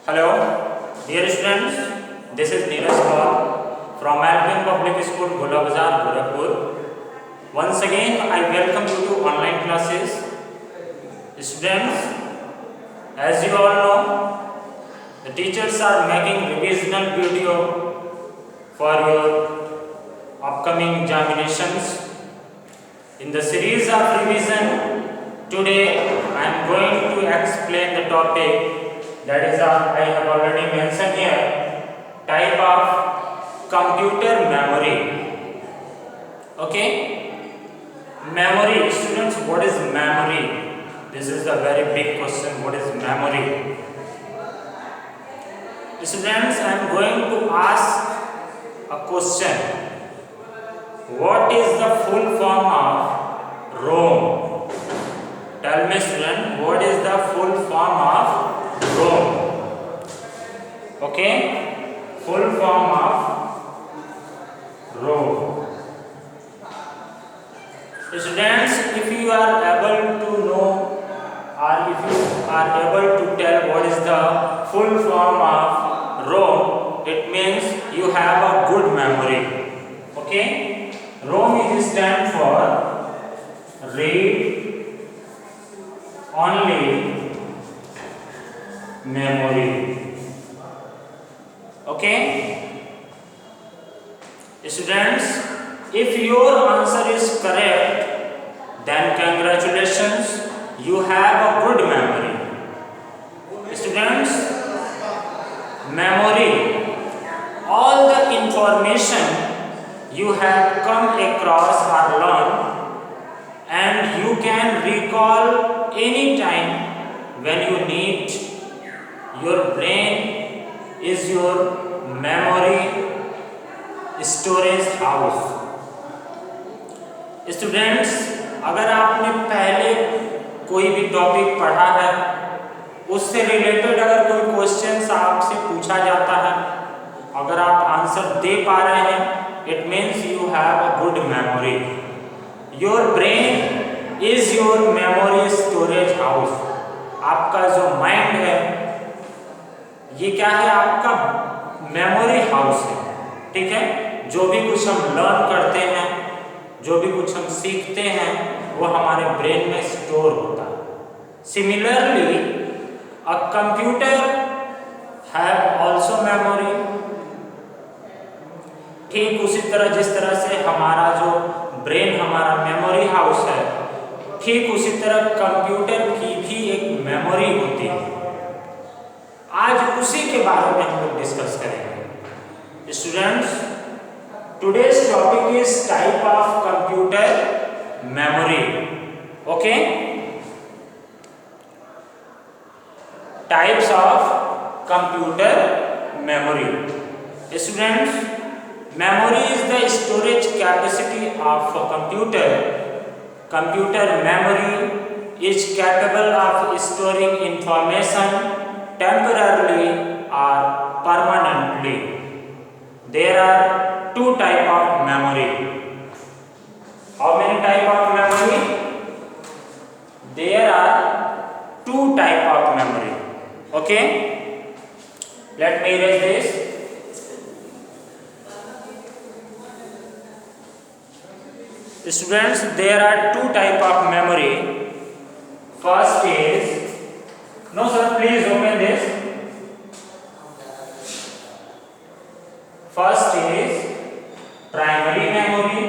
Hello, dear students. This is Neeraj Paul from Alpine Public School, Gola Bazar, Gorakhpur. Once again, I welcome you to online classes. Students, as you all know, the teachers are making revisional video for your upcoming examinations. In the series of revision, today I am going to explain the topic that is I have already mentioned here, type of computer memory. Okay, memory. Students, what is memory? This is a very big question. What is memory? Students, I am going to ask a question. What is the full form of ROM? Tell me, student, what is the full form of ROM? Okay, full form of ROM. Students, if you are able to know or if you are able to tell what is the full form of ROM, it means you have a good memory. Okay, ROM is stand for read only memory. Okay, students, if your answer is correct, then congratulations, you have a good memory. Students, memory, all the information you have come across or learned, and you can recall any time when you need. Your brain is your memory storage house. Students, अगर आपने पहले कोई भी topic पढ़ा है, उससे related अगर कोई क्वेश्चन आपसे पूछा जाता है, अगर आप आंसर दे पा रहे हैं, it means you have a good memory. Your brain is your memory storage house. आपका जो माइंड है ये क्या है? आपका मेमोरी हाउस है. ठीक है, जो भी कुछ हम लर्न करते हैं, जो भी कुछ हम सीखते हैं, वो हमारे ब्रेन में स्टोर होता है. Similarly a computer have also memory. ठीक उसी तरह जिस तरह से हमारा जो ब्रेन हमारा मेमोरी हाउस है, ठीक उसी तरह कंप्यूटर की भी एक मेमोरी होती है. आज उसी के बारे में हम लोग डिस्कस करेंगे. Students, today's topic is type of computer memory. Okay, types of computer memory. Students, memory is the storage capacity of a computer. Computer memory is capable of storing information temporarily or permanently. There are two type of memory. How many type of memory? There are two type of memory. Okay, let me erase this. Students, there are two type of memory. First is, no sir, please open this. First is primary memory,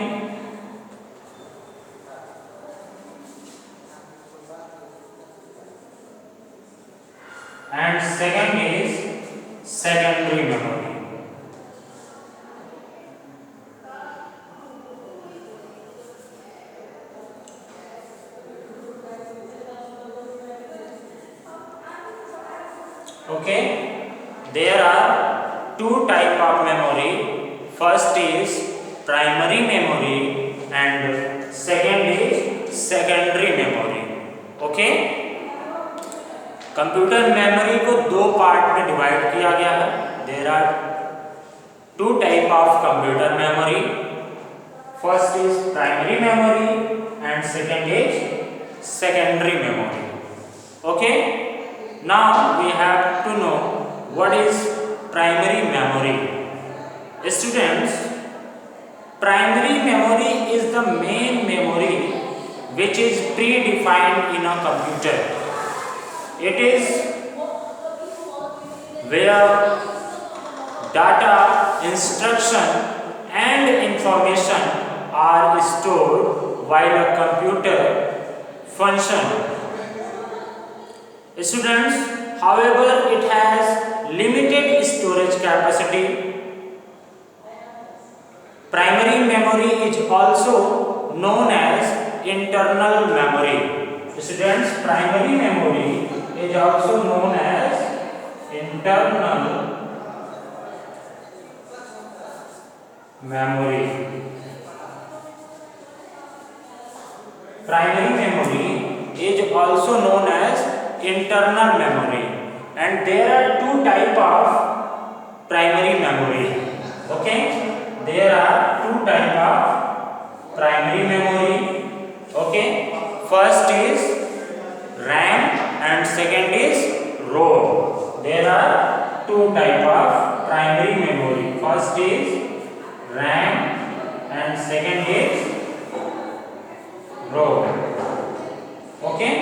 and second is secondary memory. Okay, there are two type of memory. First is primary memory and second is secondary memory. Okay, computer memory को दो part में divide किया गया है. There are two type of computer memory. First is primary memory and second is secondary memory. Okay, now we have to know what is primary memory? Students, primary memory is the main memory which is predefined in a computer. It is where data, instruction and information are stored while a computer functions. Students, however, it has limited storage capacity. Primary memory is also known as internal memory. Students, primary memory is also known as internal memory. Primary memory is also known as internal memory, and there are two types of primary memory. Okay, there are two types of primary memory. Okay, first is RAM and second is ROM. There are two types of primary memory. First is RAM and second is ROM. Okay,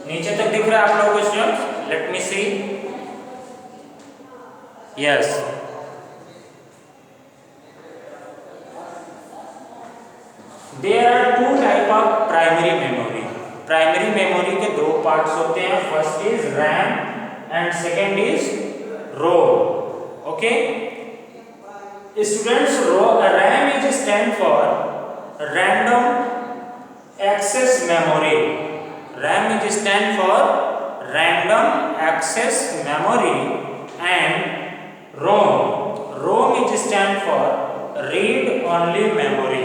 नीचे तक दिख रहा है आप लोगों को students? Let me see. Yes, there are two type of primary memory. Primary memory के दो पार्ट्स होते हैं. First is RAM and second is ROM. Okay students, RAM is stand for random access memory. RAM is stand for random access memory, and ROM is stand for read only memory.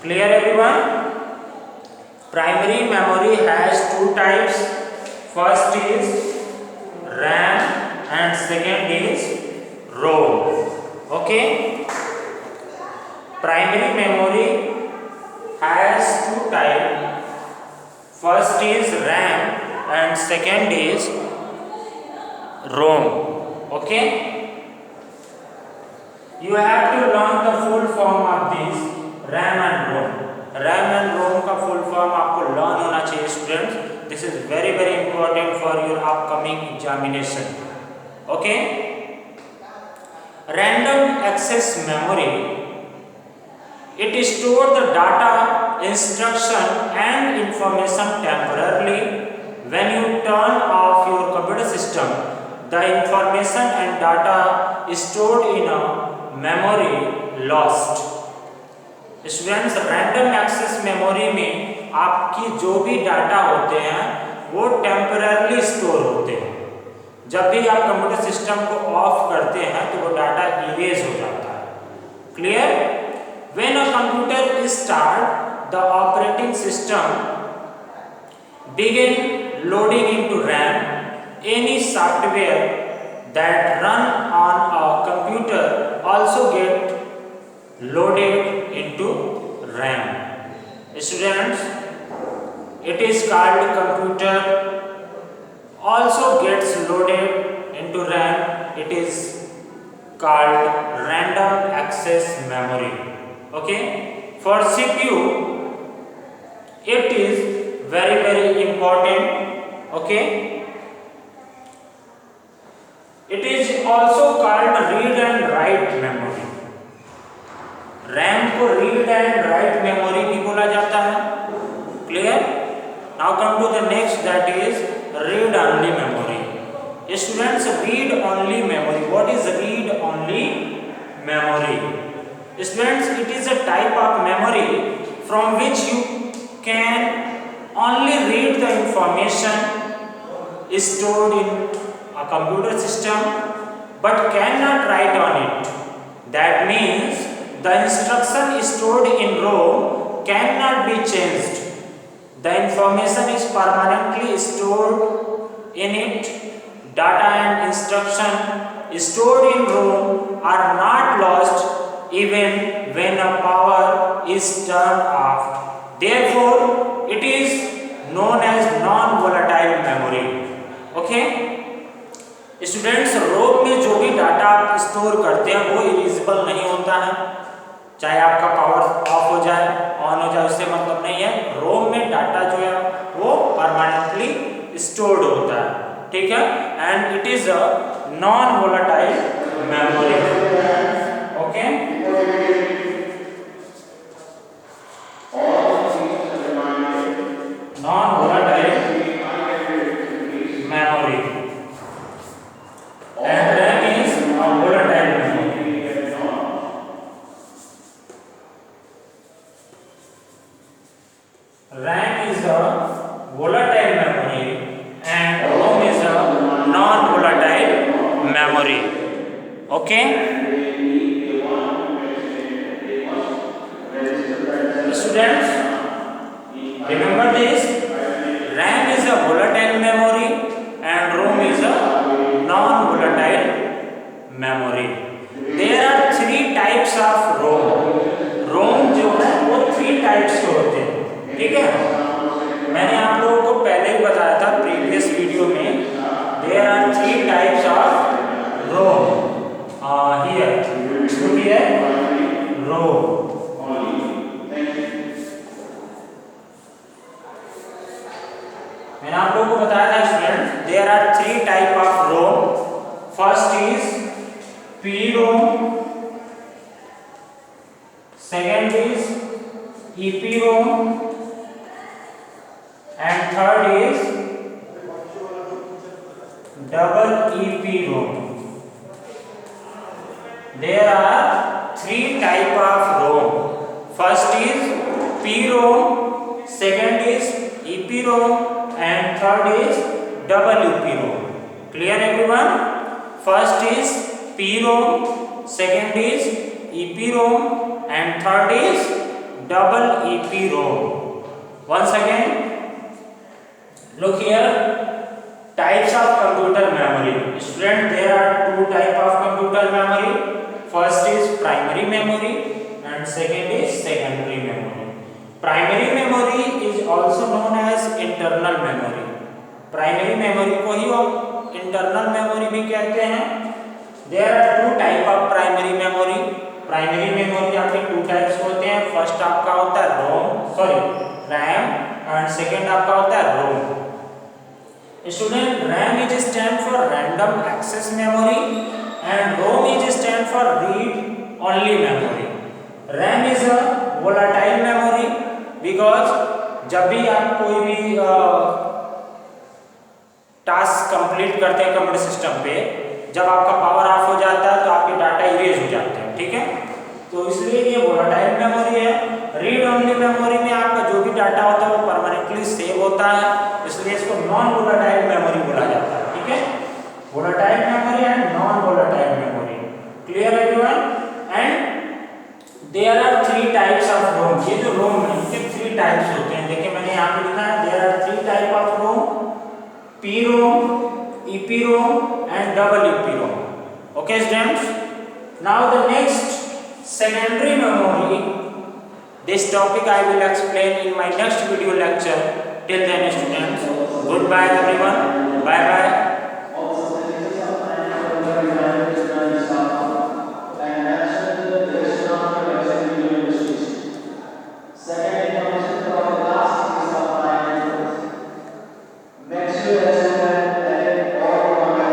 Clear everyone? Primary memory has two types. First is RAM and second is ROM. Okay, primary memory has two types. First is RAM and second is ROM. Okay, you have to learn the full form of this RAM and ROM. RAM and ROM का full form आपको learn होना चाहिए students. This is very important for your upcoming examination. Okay, random access memory, it stores the data, instruction and information temporarily. When you turn off your computer system, the information and data stored in a memory lost. Students, random access memory में आपकी जो भी data होते हैं वो temporarily store होते हैं. जब भी आप कंप्यूटर सिस्टम को ऑफ करते हैं तो वो डाटा इरेज हो जाता है. Clear? When a computer is start, the operating system begin loading into RAM. Any software that run on a computer also get loaded into RAM. Students, it is called computer also gets loaded into RAM. It is called random access memory. Okay, for CPU it is very important. Okay, it is also called read and write memory. RAM को read and write memory भी बोला जाता है. Clear? Now come to the next, that is read only memory. Students, read only memory. What is read only memory? Students, it is a type of memory from which you can only read the information stored in a computer system but cannot write on it. That means the instruction stored in ROM cannot be changed. The information is permanently stored in it. Data and instruction stored in ROM are not lost even when a power is turned off. Therefore, it is known as non-volatile memory. Okay? Students, ROM में जो भी data आप store करते हैं वो erasable नहीं होता है, चाहे आपका पावर ऑफ हो जाए ऑन हो जाए, उससे मतलब नहीं है। रोम में डाटा जो है वो परमानेंटली स्टोर्ड होता है, ठीक है, and it is a non volatile memory. Okay, non volatile memory and RAM is a volatile memory. RAM is a volatile memory and ROM is a non-volatile memory. Okay? Students, remember this. RAM is a volatile memory and ROM is a non-volatile memory. There are three types of ROM. ROM जो है वो 3 types के होते हैं, ठीक है। मैंने आप लोगों को पहले ही बताया था प्रीवियस वीडियो में। There are 3 types of ROM. Here, look here, ROM. मैंने आप लोगों को बताया था student, there are 3 type of ROM. First is PROM, second is EPROM and third is double EPROM। There are 3 type of ROM. First is PROM, second is EPROM and third is double EPROM. Clear everyone? First is PROM, second is EPROM and third is double EPROM. Once again, look here, types of computer memory. Student, there are 2 type of computer memory. First is primary memory and second is secondary memory. Primary memory is also known as internal memory. Primary memory को ही हम internal memory भी कहते हैं। There are 2 type of primary memory. Primary memory आपके 2 types होते हैं। First आपका होता है रैम एंड सेकेंड आपका होता है ROM. Student, RAM is stand for random access memory and ROM is stand for read only memory. RAM is a volatile memory because जब भी आप कोई भी टास्क कंप्लीट करते हैं कंप्यूटर सिस्टम पे, जब आपका पावर ऑफ हो जाता है तो आपके डाटा इरेज हो जाते हैं, ठीक है। तो इसलिए ये वोलेटाइल मेमोरी है। रीड ओनली मेमोरी में आपका जो भी डाटा होता है वो परमानेंटली सेव होता है, इसलिए इसको नॉन वोलेटाइल मेमोरी बोला जाता है, ठीक है। Volatile memory and non volatile memory. Clear everyone? And there are 3 types of ROM. ये जो रोम है इनके 3 टाइप्स होते हैं। देखिए मैंने यहाँ पे लिखा है, there are 3 type of ROM, PROM, EPROM and double EPROM. Okay students, now the next secondary memory, this topic I will explain in my next video lecture. Till then students, goodbye everyone, bye bye. Next year